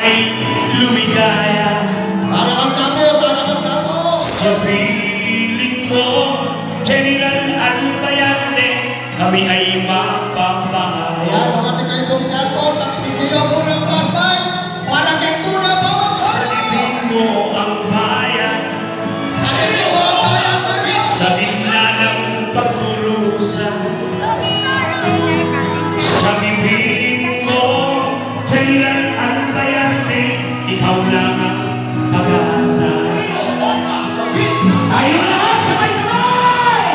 ay lumigaya. Para kang tabo. Sa piling mo, General Albayarte, kami ay mapapahal. Ayan, nakating kayo pong cellphone, nakitindigaw po ng flashlight, para ganito na Sa libing mo ang bayan, Sa libing mo ang bayan, sa gitna ng pagdurusa. Sa bibig mo, General Albayarte, ikaw lang ang pag-asa. Tayo lahat sabay-sabay!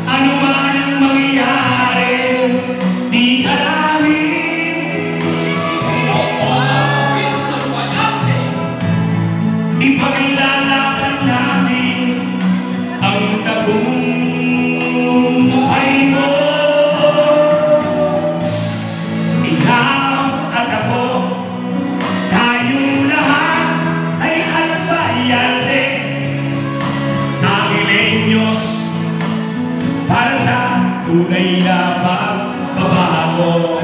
Ano man ang mangyayari, di ka namin ipaglalaban namin ang tagumpay mo. Ikaw at ako, tayong lahat ay Albayarte, Angileños, para sa tunay na pagbabago.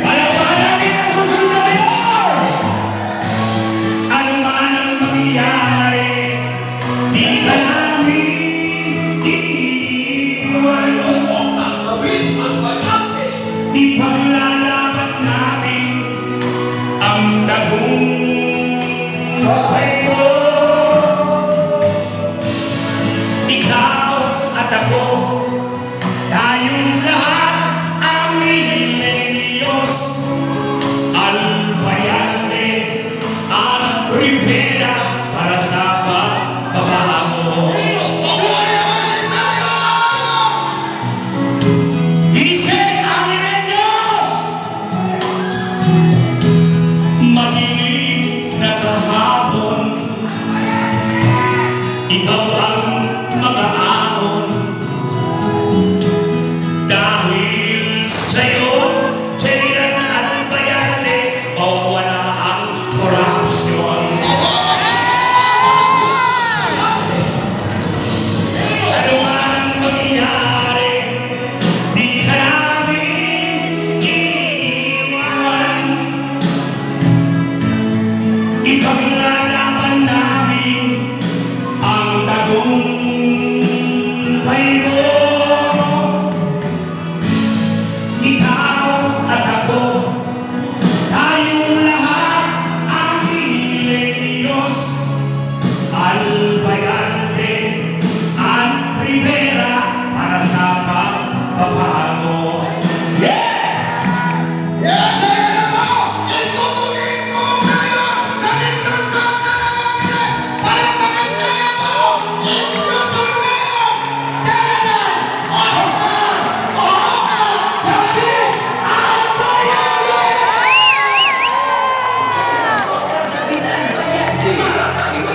Palapakan natin ang susunod na mayor! Ano man ang mangyayari, di ka namin iiwan. Ipaglalaban namin ang tagumpay mo. Ikaw at ako, tayong lahat ang Angileños, Albayarte at Rivera para sa pagbabago. Gising Angileños! Madilim na kahapon, ikaw ang mag-aahon. Dahil sa'yo, General Albayarte, wala ang korupsyon. Ano man ang mangyayari, di ka namin iiwan. Ipaglalaban namin ang tagumpay mo. Ikaw at ako, tayong lahat ang Angileños, Albayarte at Rivera para sa pagbabago. Yes, ayan na po! Isutunin mo ngayon na nagsasak na naman para magantaya po! Itutunin! General Officer David Albayarte!